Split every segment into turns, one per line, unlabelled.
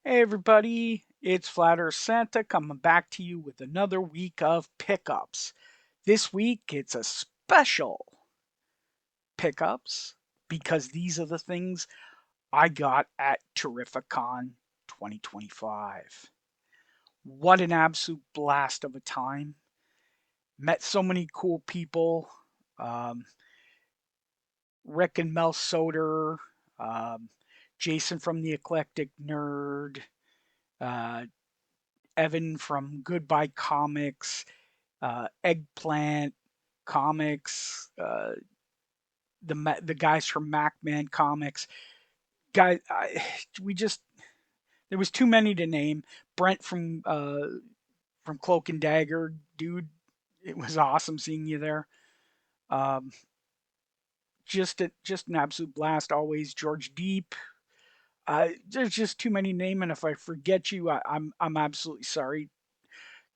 Hey everybody, it's Flat Earth Santa coming back to you with another week of pickups. This week it's a special pickups because these are the things I got at Terrificon 2025. What an absolute blast of a time. Met so many cool people. Um, Rick and Mel Soder, um, Jason from the Eclectic Nerd, uh, Evan from Goodbye Comics, Eggplant Comics, the guys from Macman Comics. Guy, we just there was too many to name. Brent from Cloak and Dagger, dude, it was awesome seeing you there. Um, just an absolute blast always. George Deep. There's just too many names, and if I forget you, I'm absolutely sorry,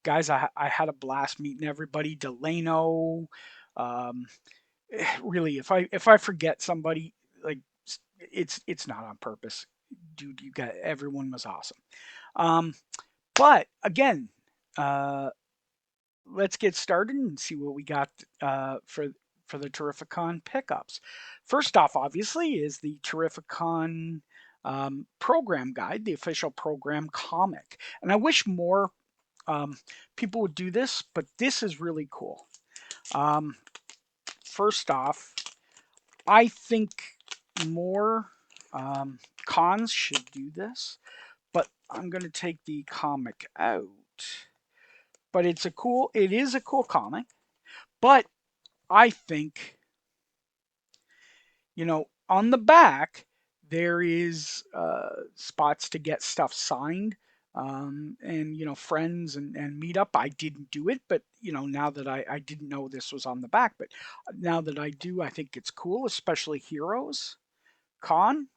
guys. I had a blast meeting everybody. Delano, um, really, if I forget somebody, like it's not on purpose, dude. You got everyone was awesome. Um, but again, uh, let's get started and see what we got for the Terrificon pickups. First off, obviously, is the Terrificon program guide, the official program comic, and I wish more um, people would do this, but this is really cool. Um, First off, I think more cons should do this, but I'm going to take the comic out. But it is a cool comic. But I think, on the back, there is spots to get stuff signed. And friends and meet up. I didn't do it, but now that I didn't know this was on the back, but now that I do, I think it's cool, especially Heroes Con.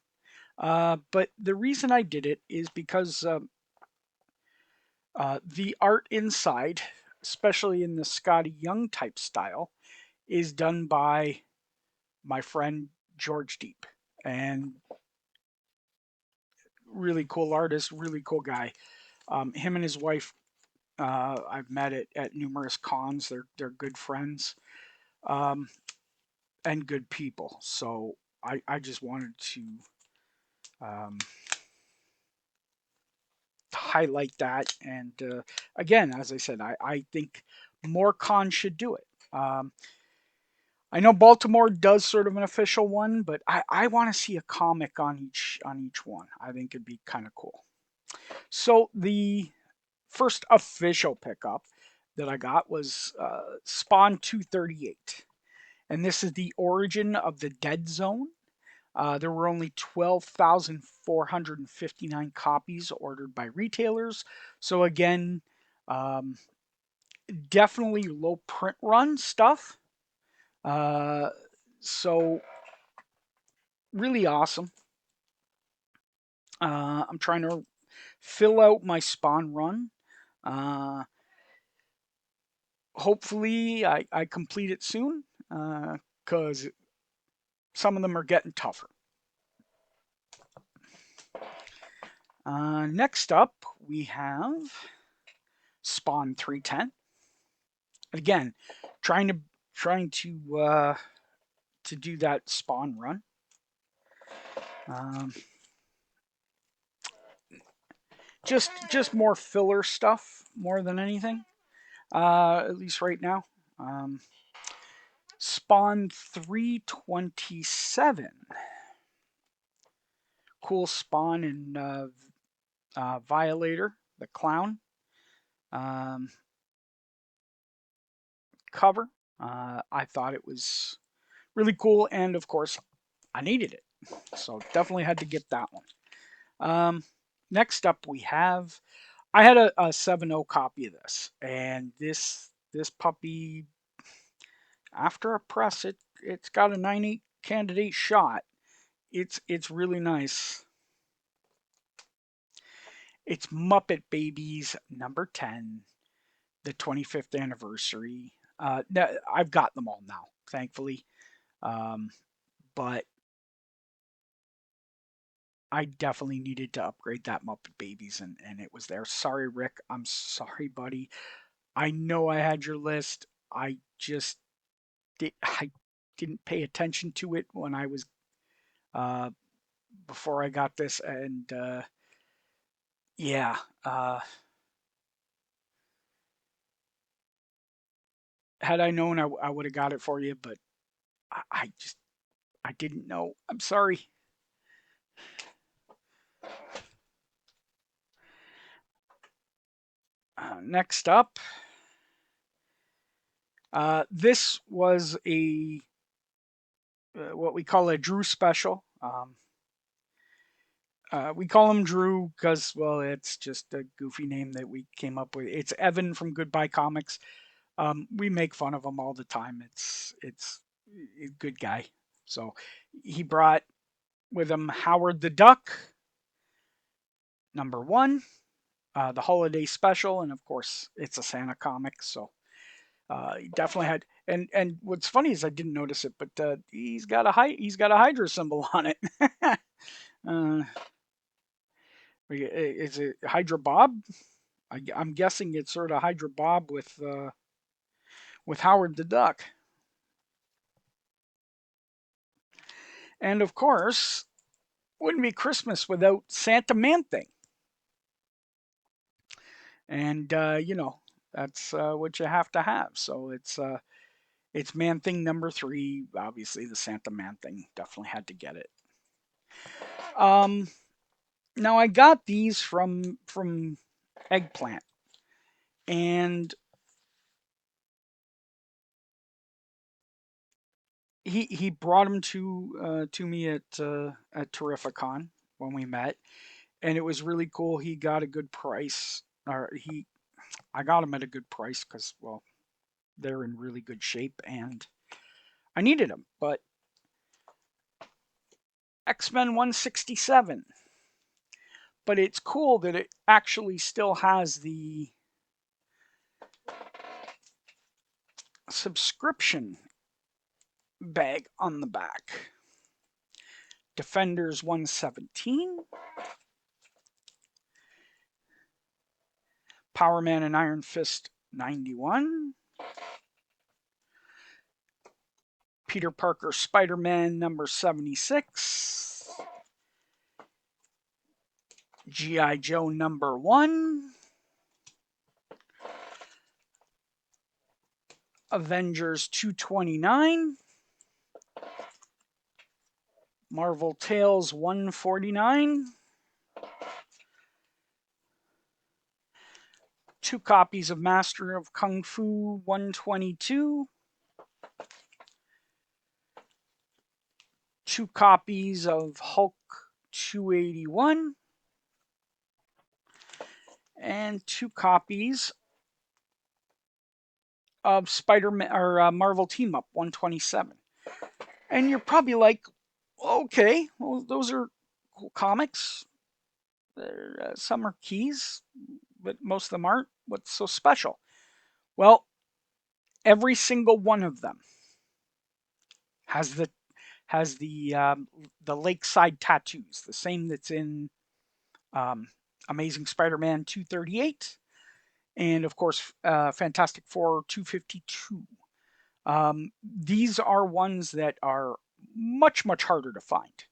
But the reason I did it is because the art inside, especially in the Scotty Young type style, is done by my friend George Deep. And really cool artist, really cool guy. Him and his wife, I've met at numerous cons. They're good friends um, and good people. So I just wanted to um, highlight that. And again, as I said, I think more cons should do it. I know Baltimore does sort of an official one, but I want to see a comic on each one. I think it'd be kind of cool. So the first official pickup that I got was Spawn 238, and this is the origin of the Dead Zone. There were only 12,459 copies ordered by retailers. So again, um, definitely low print run stuff. Uh, so really awesome. I'm trying to fill out my Spawn run. Uh, Hopefully, I complete it soon because some of them are getting tougher. Next up, we have Spawn 310. Again, trying to trying to do that Spawn run. Um, just more filler stuff more than anything. At least right now. Um, Spawn 327. Cool Spawn and Violator, the clown um, cover. I thought it was really cool, and of course, I needed it. So definitely had to get that one. Um, Next up, we have. I had a 7.0 copy of this, and this puppy, after a press, it's got a 9.8 candidate shot. It's really nice. It's Muppet Babies number 10, the 25th anniversary. I've got them all now, thankfully. Um, but I definitely needed to upgrade that Muppet Babies, and it was there. Sorry, Rick. I'm sorry, buddy. I know I had your list. I just I didn't pay attention to it when I was uh, before I got this, and yeah, had I known, I would have got it for you, but I just I didn't know. I'm sorry. Next up, this was a what we call a Drew special. We call him Drew because, well, it's just a goofy name that we came up with. It's Evan from Goodbye Comics. We make fun of him all the time. It's a good guy. So he brought with him Howard the Duck, #1, the holiday special, and of course it's a Santa comic. So he definitely had. And what's funny is I didn't notice it, but he's got a Hydra symbol on it. uh, is it Hydra Bob? I'm guessing it's sort of Hydra Bob with Howard the Duck. And of course, wouldn't be Christmas without Santa Man Thing. And that's what you have to have. So it's Man Thing #3. Obviously, the Santa Man Thing definitely had to get it. Um, Now I got these from Eggplant, and he brought them to me at Terrificon when we met, and it was really cool. He got a good price, or I got them at a good price because, well, they're in really good shape and I needed them. But X-Men 167, but it's cool that it actually still has the subscription bag on the back. Defenders 117, Power Man and Iron Fist 91, Peter Parker Spider-Man #76, G.I. Joe #1, Avengers 229, Marvel Tales 149, 2 copies of Master of Kung Fu 122, 2 copies of Hulk 281, and 2 copies of Spider-Man or Marvel Team Up 127. And you're probably like, okay, well, those are cool comics. Some are keys, but most of them aren't. What's so special? Well, every single one of them has the lakeside tattoos, the same that's in um, Amazing Spider-Man 238, and of course Fantastic Four 252. These are ones that are much harder to find.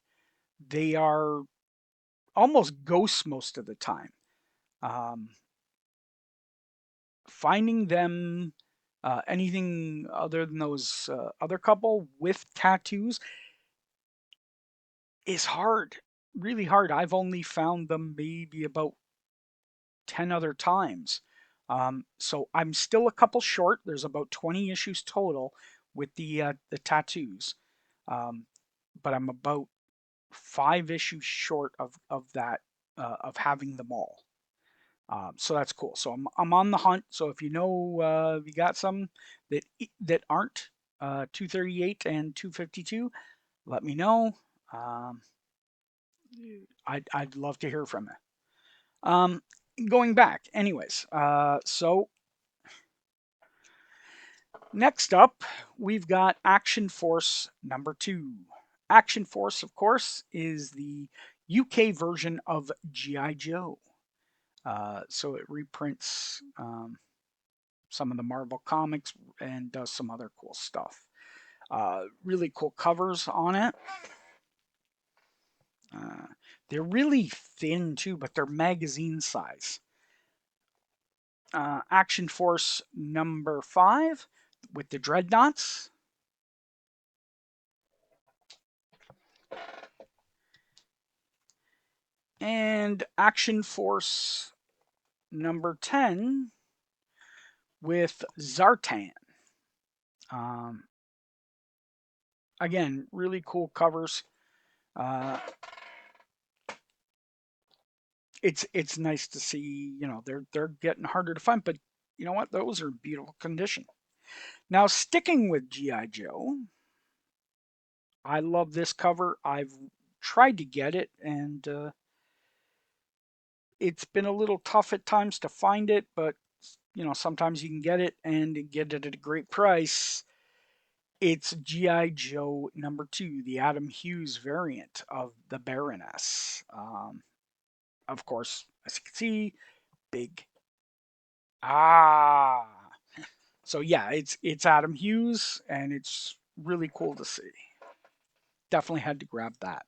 They are almost ghosts most of the time. Um, Finding them, anything other than those other couple with tattoos, is hard, really hard. I've only found them maybe about 10 other times. So I'm still a couple short. There's about 20 issues total with the tattoos. Um, but I'm about 5 issues short of that of having them all. So that's cool. So I'm on the hunt. So if you know if you got some that aren't 238 and 252, let me know. Um, I'd love to hear from you. Going back, anyways. So next up, we've got Action Force #2. Action Force, of course, is the UK version of G.I. Joe. So it reprints some of the Marvel comics and does some other cool stuff. Really cool covers on it. Uh, they're really thin too, but they're magazine size. Action Force number 5 with the dreadnoughts. And Action Force number 10 with Zartan. Um, again, really cool covers. Uh, it's nice to see, they're getting harder to find, but you know what? Those are in beautiful condition. Now, sticking with GI Joe, I love this cover. I've tried to get it, and it's been a little tough at times to find it, but sometimes you can get it and get it at a great price. It's GI Joe number 2, the Adam Hughes variant of the Baroness. Of course, as you can see, big. Ah, so yeah, it's Adam Hughes, and it's really cool to see. Definitely had to grab that.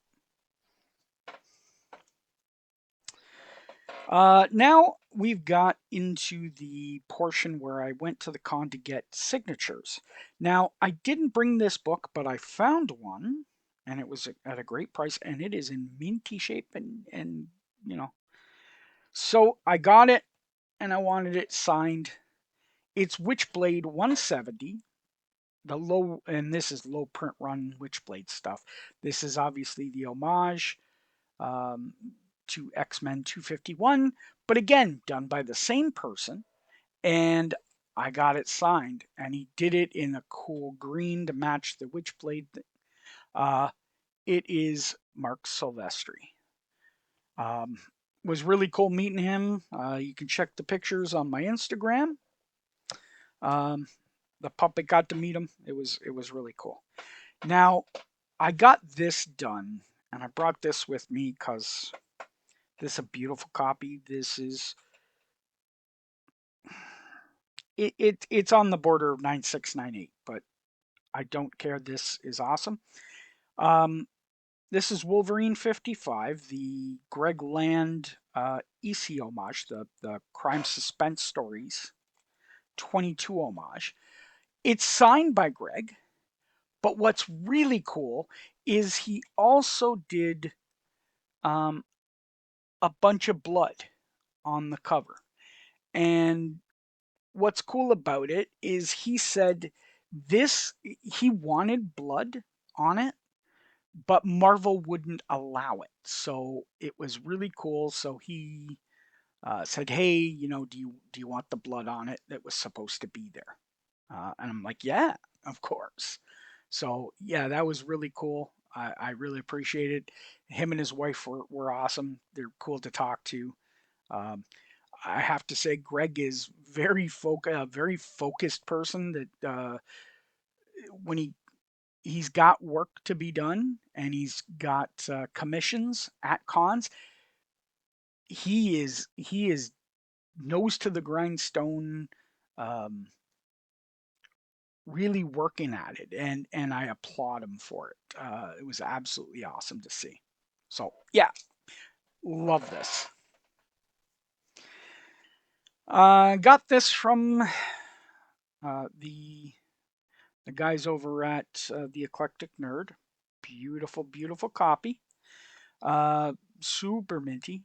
Now we've got into the portion where I went to the con to get signatures. Now, I didn't bring this book, but I found one, and it was at a great price, and it is in minty shape, and you know. So I got it, and I wanted it signed. It's Witchblade 170, the low, and this is low print run Witchblade stuff. This is obviously the homage um, to X-Men 251, but again, done by the same person. And I got it signed, and he did it in a cool green to match the Witchblade. Uh, it is Mark Silvestri. Um, was really cool meeting him. You can check the pictures on my Instagram. Um, the puppet got to meet him. It was really cool. Now, I got this done, and I brought this with me because this is a beautiful copy. This is it's on the border of 9698, but I don't care. This is awesome. Um, this is Wolverine 55, the Greg Land EC homage, the crime suspense stories 22 homage. It's signed by Greg, but what's really cool is he also did um, a bunch of blood on the cover. And what's cool about it is he said he wanted blood on it, but Marvel wouldn't allow it. So it was really cool. So he said, "Hey, do you want the blood on it that was supposed to be there?" And I'm like, "Yeah, of course." So yeah, that was really cool. I really appreciate it. Him and his wife were awesome. They're cool to talk to. Um, I have to say, Greg is a very focused person. That when he's got work to be done and he's got commissions at cons, he is nose to the grindstone, um, really working at it, and I applaud him for it. It was absolutely awesome to see. So yeah, love this. Got this from the guys over at the Eclectic Nerd. Beautiful, beautiful copy. Uh, Super minty.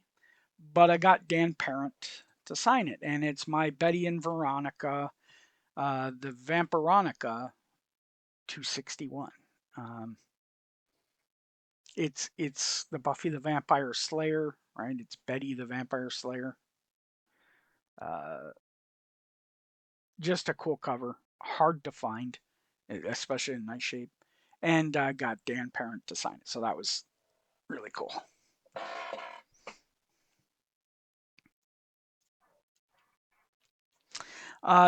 But I got Dan Parent to sign it, and it's my Betty and Veronica, the Vampironica 261. Um, it's the Buffy the Vampire Slayer, right? It's Betty the Vampire Slayer. Uh, just a cool cover, hard to find, especially in nice shape. And I got Dan Parent to sign it, so that was really cool.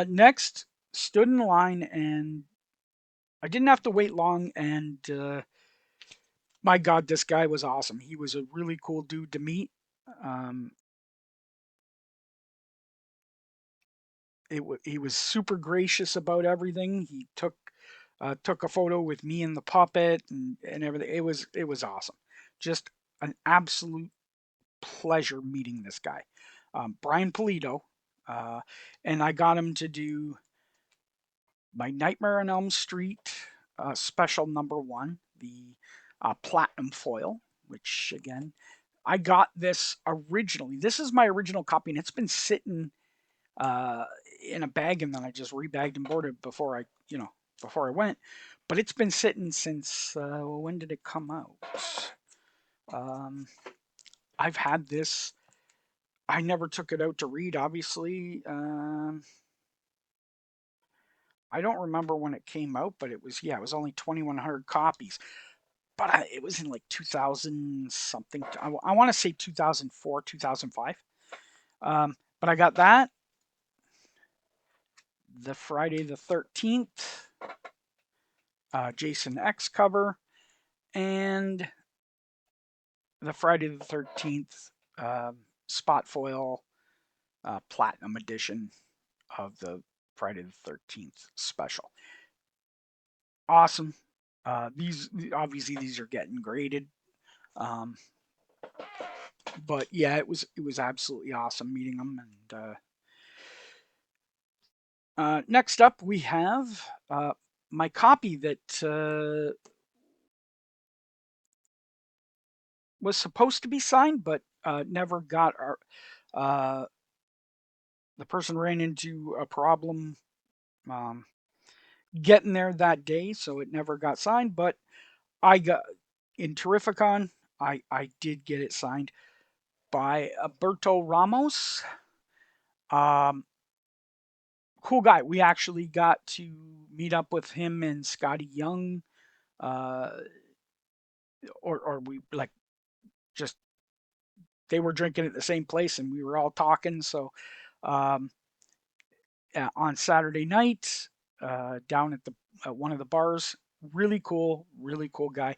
Next, stood in line, and I didn't have to wait long, and My God, this guy was awesome. He was a really cool dude to meet. Um, he was super gracious about everything. He took a photo with me and the puppet and everything. It was awesome. Just an absolute pleasure meeting this guy, Brian Polito, uh, and I got him to do my Nightmare on Elm Street special #1, the platinum foil, which again I got this originally. This is my original copy, and it's been sitting uh, in a bag, and then I just rebagged and boarded before I went. But it's been sitting since when did it come out? Um, I've had this. I never took it out to read, obviously. I don't remember when it came out, but it was only 2,100 copies. But it was in like 2000 something. I want to say 2004, 2005. But I got that, the Friday the 13th Jason X cover, and the Friday the 13th spot foil platinum edition of the Friday the 13th special. Awesome. These obviously these are getting graded. Um, but yeah, it was absolutely awesome meeting them. And next up, we have my copy that was supposed to be signed, but never got our. Uh, the person ran into a problem um, getting there that day, so it never got signed. But I got in Terrificon. I did get it signed by Alberto Ramos. Um, cool guy. We actually got to meet up with him and Scotty Young, uh, or we like just they were drinking at the same place and we were all talking. So um, on Saturday night, down at the one of the bars, really cool guy.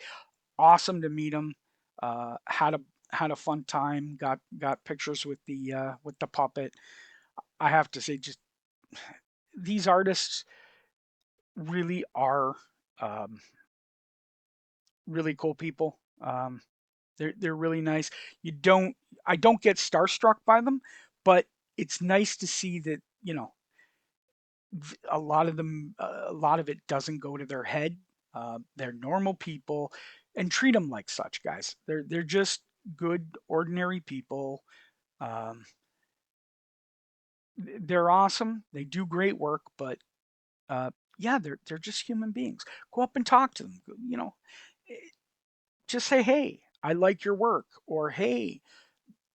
Awesome to meet him. Had a fun time. Got pictures with the puppet. I have to say, just these artists really are um, really cool people. They're really nice. You don't I don't get starstruck by them, but it's nice to see that a lot of them a lot of it doesn't go to their head. They're normal people, and treat them like such, guys. They're just good, ordinary people. Um, they're awesome. They do great work, but yeah, they're just human beings. Go up and talk to them. Eh, just say, "Hey, I like your work," or "Hey,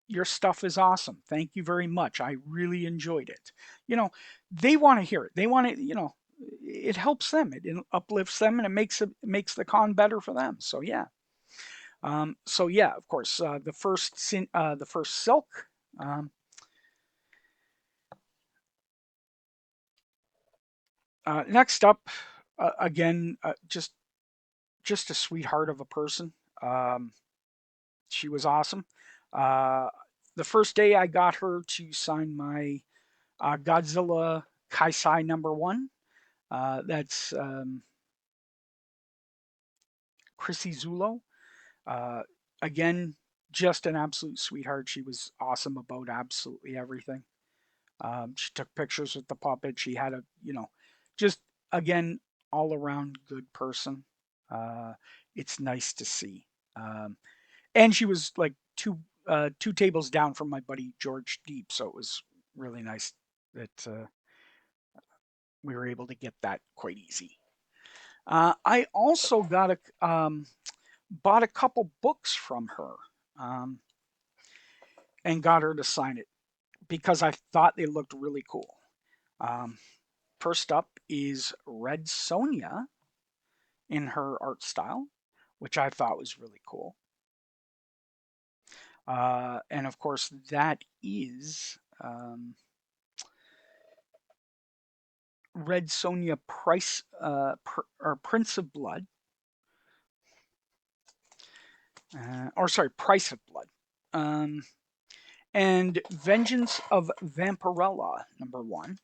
your stuff is awesome. Thank you very much. I really enjoyed it." You know, they want to hear it. They want to, it helps them. It uplifts them, and it makes the con better for them. So yeah. So yeah, of course, the first silk. Um, Next up, again, just a sweetheart of a person. Um, she was awesome. Uh, the first day I got her to sign my Godzilla Kaisai #1. That's Chrissy Zulo. Uh, Again, just an absolute sweetheart. She was awesome about absolutely everything. She took pictures with the puppet. She had just again, all around good person. Uh, it's nice to see. And she was like two tables down from my buddy George Deep, so it was really nice that we were able to get that quite easy. I also bought a couple books from her um, and got her to sign it because I thought they looked really cool. Um, First up is Red Sonja in her art style, which I thought was really cool. And of course, that is Red Sonja Price or Prince of Blood. or sorry, Price of Blood. Um, and Vengeance of Vampirella, #1.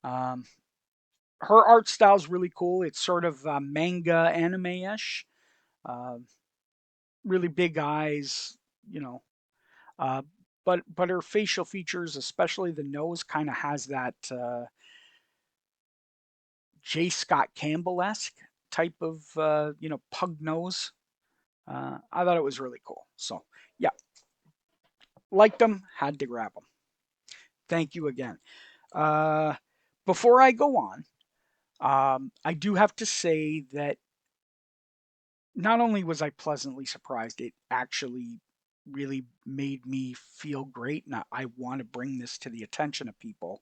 Um, her art style is really cool. It's sort of manga anime-ish. Uh, really big eyes, you know. Uh, but her facial features, especially the nose, kind of has that J. Scott Campbell-esque type of pug nose. I thought it was really cool. So yeah, liked them, had to grab them. Thank you again. Uh, Before I go on, I do have to say that not only was I pleasantly surprised, it actually really made me feel great, and I want to bring this to the attention of people,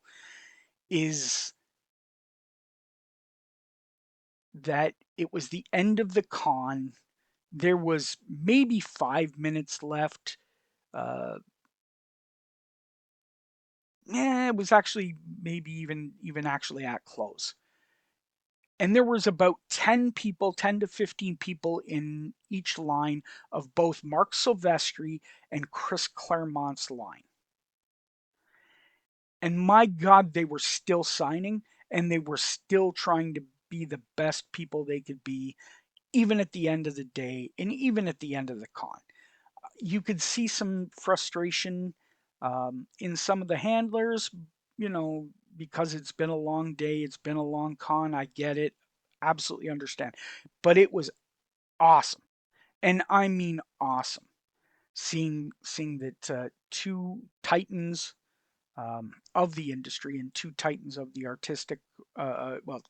is that it was the end of the con. There was maybe 5 minutes left. Uh, it was actually maybe even actually at close. And there was about 10 people, 10 to 15 people in each line of both Mark Silvestri and Chris Claremont's line. And my God, they were still signing and they were still trying to be the best people they could be, even at the end of the day and even at the end of the con. You could see some frustration in some of the handlers, you know, because it's been a long day, it's been a long con. I get it, absolutely understand. But it was awesome, and I mean awesome. Seeing that two titans of the industry and two titans of the artistic, well,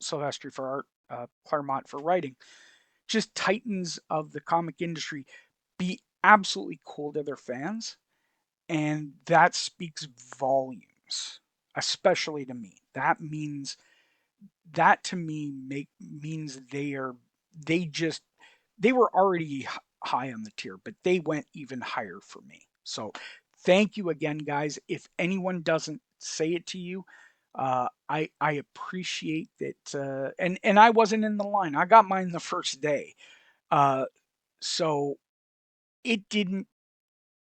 Silvestri for art, Claremont for writing, just titans of the comic industry, be absolutely cool to their fans, and that speaks volumes, especially to me. That to me means they just they were already high on the tier, but they went even higher for me. So thank you again, guys. If anyone doesn't say it to you, I appreciate that. And I wasn't in the line. I got mine the first day. Uh, so it didn't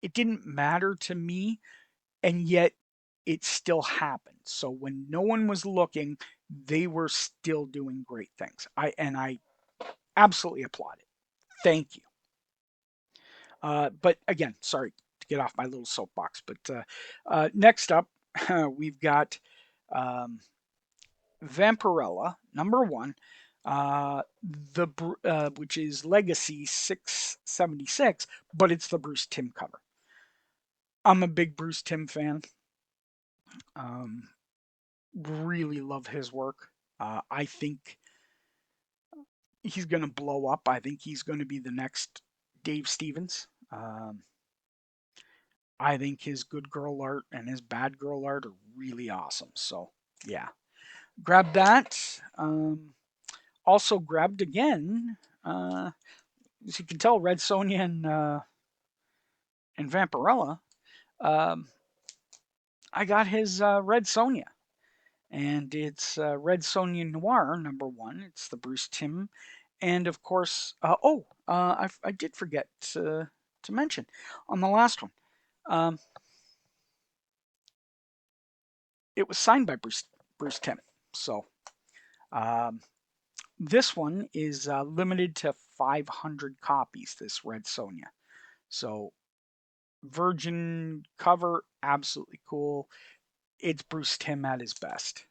it didn't matter to me, and yet it still happened. So when no one was looking, they were still doing great things. I absolutely applaud it. Thank you. But again, sorry to get off my little soapbox. But next up, we've got um, Vampirella #1, the which is Legacy 676, but it's the Bruce Timm cover. I'm a big Bruce Timm fan. Um, really love his work. I think he's going to blow up. I think he's going to be the next Dave Stevens. I think his good girl art and his bad girl art are really awesome. So, yeah, grab that. Also grabbed again, as you can tell, Red Sonja and Vampirella. Um, I got his Red Sonja, and it's Red Sonja Noir #1. It's the Bruce Timm, and of course, I did forget to mention on the last one. Um, it was signed by Bruce Timm. So um, this one is limited to 500 copies. This Red Sonja. So virgin cover, absolutely cool. It's Bruce Timm at his best.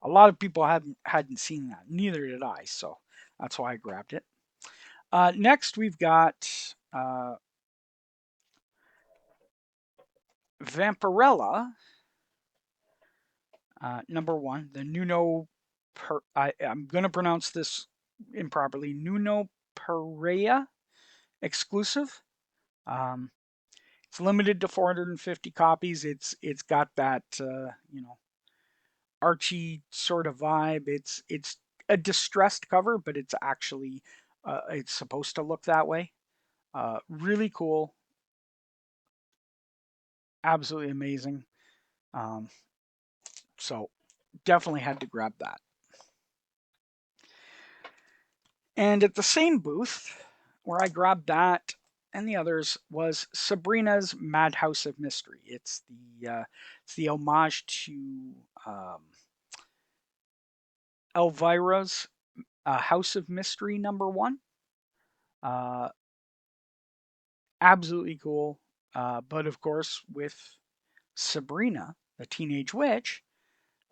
A lot of people hadn't seen that. Neither did I. So that's why I grabbed it. Next, we've got Vampirella, #1, the Nuno. I'm going to pronounce this improperly. Nuno Pereira exclusive. Um, it's limited to 450 copies. It's got that Archie sort of vibe. It's a distressed cover, but it's actually it's supposed to look that way. Really cool. Absolutely amazing. Um, so definitely had to grab that. And at the same booth where I grabbed that and the others was Sabrina's Madhouse of Mystery. It's the homage to Elvira's House of Mystery #1. Uh, Absolutely cool. But of course, with Sabrina, the teenage witch,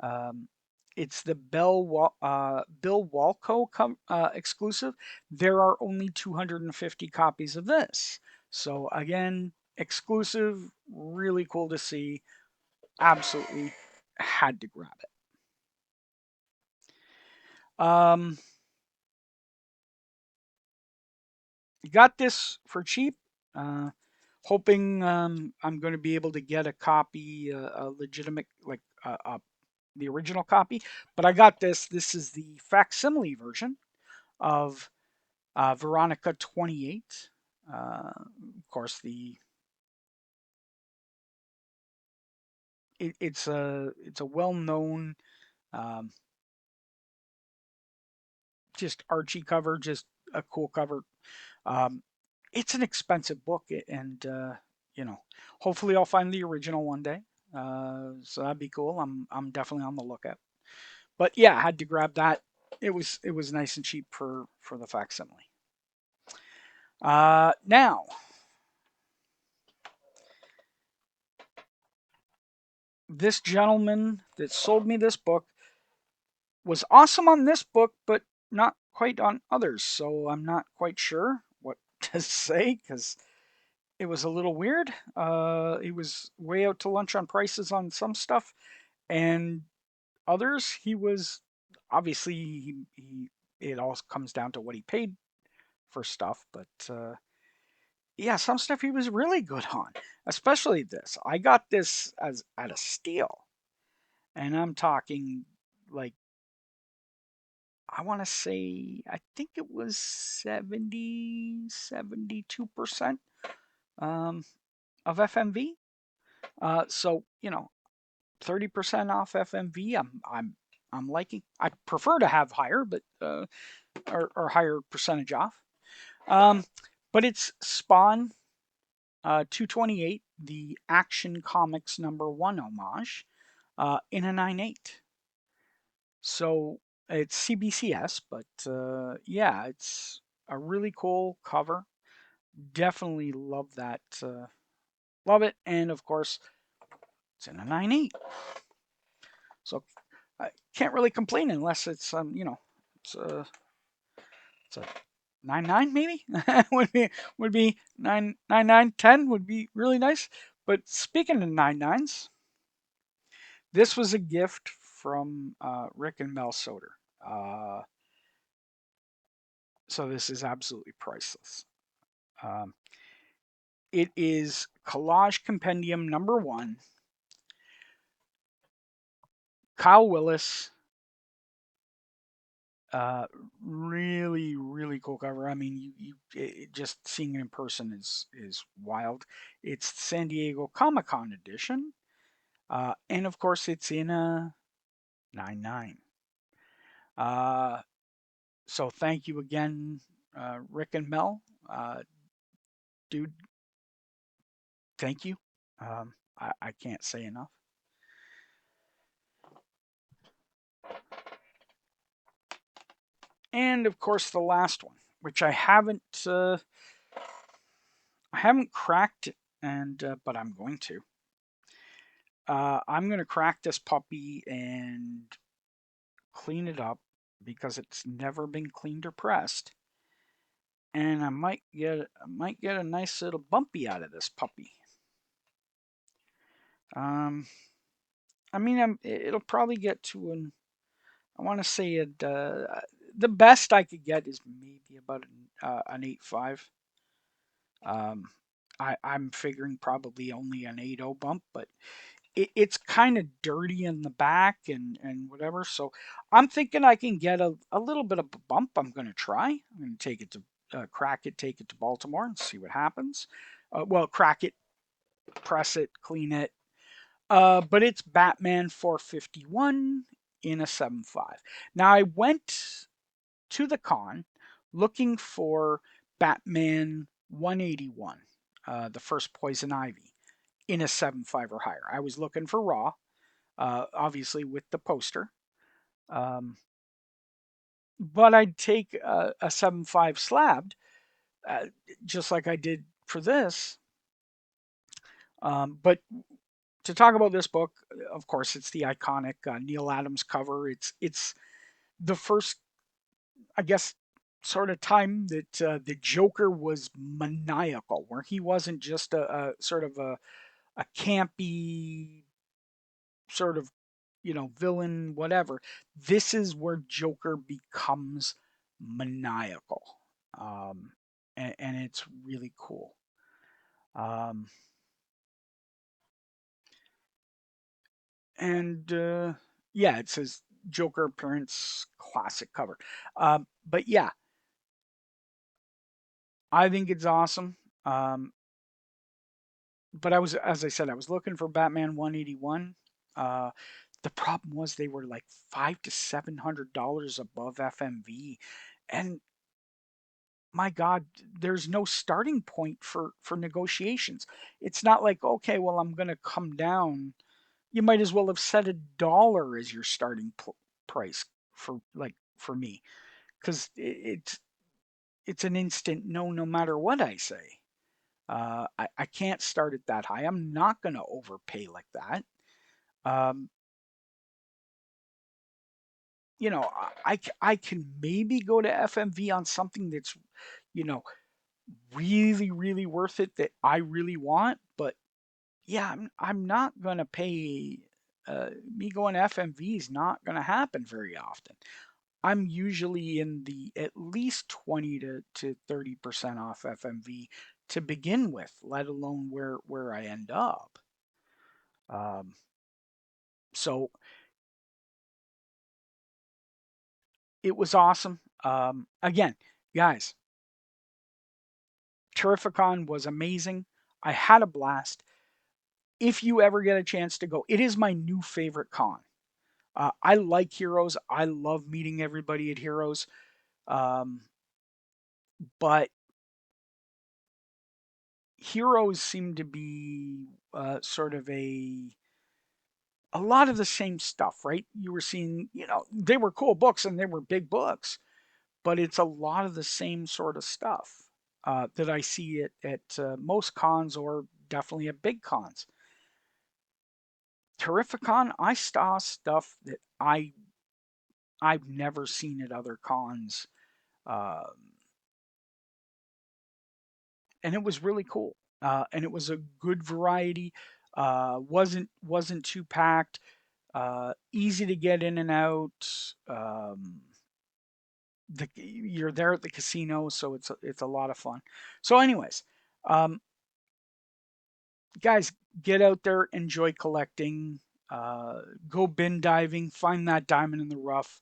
um, it's the Bill Walco exclusive. There are only 250 copies of this. So again, exclusive, really cool to see. Absolutely had to grab it. Got this for cheap. Uh, Hoping I'm going to be able to get a copy, a legitimate, like the original copy. But I got this. This is the facsimile version of Veronica 28. Of course, it's a well-known um, just Archie cover, just a cool cover. Um, it's an expensive book, and you know, hopefully I'll find the original one day. So that'd be cool. I'm definitely on the lookout. But yeah, I had to grab that. It was nice and cheap for the facsimile. Now this gentleman that sold me this book was awesome on this book, but not quite on others. So I'm not quite sure what to say because it was a little weird. He was way out to lunch on prices on some stuff, and others he was obviously he it all comes down to what he paid for stuff, but yeah, some stuff he was really good on, especially this. I got this as at a steal, and I'm talking like I want to say I think it was 72% um, of FMV. So you know, 30% off FMV. I'm liking. I prefer to have higher, but or higher percentage off. Um, but it's Spawn 228, the Action Comics #1 homage, in a 9/8. So it's CBCS, but yeah, it's a really cool cover. Definitely love that. Love it, and of course, it's in a 9/8. So I can't really complain unless it's it's it's a 9/9 maybe would be 9/9/9/10 would be really nice. But speaking of 9/9s, this was a gift from Rick and Mel Soder. Uh, so this is absolutely priceless. Um, it is Collage Compendium #1. Kyle Willis. Uh, really cool cover. I mean, just seeing it in person is wild. It's San Diego Comic Con edition, and of course, it's in a 9/9. Uh, so thank you again, Rick and Mel. Dude, thank you. I can't say enough. And of course, the last one, which I haven't cracked it, and but I'm going to. I'm going to crack this puppy and clean it up because it's never been cleaned or pressed, and I might get a nice little bumpy out of this puppy. Um, I mean, it'll probably get to an. I want to say the best I could get is maybe about an 8.5. Um, I'm figuring probably only an 8.0 bump, but it's kind of dirty in the back and whatever. So I'm thinking I can get a little bit of a bump. I'm going to try. I'm going to take it to crack it, take it to Baltimore and see what happens. Well, crack it, press it, clean it. But it's Batman 451 in a 7.5. Now I went to the con looking for Batman 181, the first Poison Ivy, in a 7.5 or higher. I was looking for Raw, obviously with the poster. Um, but I'd take a 7.5 slabbed, uh, just like I did for this. But to talk about this book, of course, it's the iconic Neil Adams cover. It's the first, I guess, sort of time that the Joker was maniacal, where he wasn't just a sort of a campy sort of, villain, whatever. This is where Joker becomes maniacal, um, and it's really cool. Um, and yeah, it says Joker appearance classic cover. But yeah, I think it's awesome. Um, but as I said, I was looking for Batman 181. Uh, the problem was they were like $500 to $700 above FMV, and my God, there's no starting point for negotiations. It's not like, okay, well, I'm going to come down. You might as well have set $1 as your starting price for me, because it's an instant no, no matter what I say. I can't start it that high. I'm not going to overpay like that. Um, I can maybe go to FMV on something that's, you know, really, really worth it that I really want. But yeah, I'm not going to pay. Me going to FMV is not going to happen very often. I'm usually in the at least 20 to 30% off FMV to begin with, let alone where I end up. Um, so it was awesome. Again, guys, Terrificon was amazing. I had a blast. If you ever get a chance to go, it is my new favorite con. I like Heroes. I love meeting everybody at Heroes. Um, but Heroes seem to be sort of a lot of the same stuff, right? You were seeing, they were cool books and they were big books, but it's a lot of the same sort of stuff that I see at most cons or definitely at big cons. Terrificon, I saw stuff that I've never seen at other cons, and it was really cool. And it was a good variety. Wasn't too packed. Easy to get in and out. You're there at the casino, so it's a lot of fun. So, anyways, um, guys, get out there, enjoy collecting, go bin diving, find that diamond in the rough,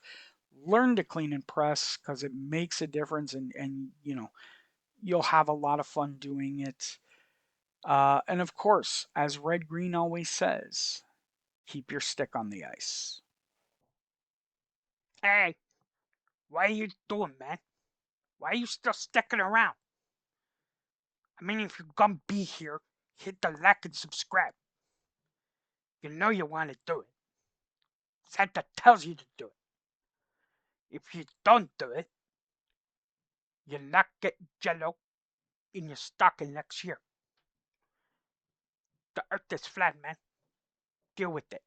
learn to clean and press because it makes a difference, and you'll have a lot of fun doing it. And of course, as Red Green always says, keep your stick on the ice.
Hey, what are you doing, man? Why are you still sticking around? I mean, if you're gonna be here, hit the like and subscribe. You know you want to do it. Santa tells you to do it. If you don't do it, you're not getting jello in your stocking next year. The earth is flat, man. Deal with it.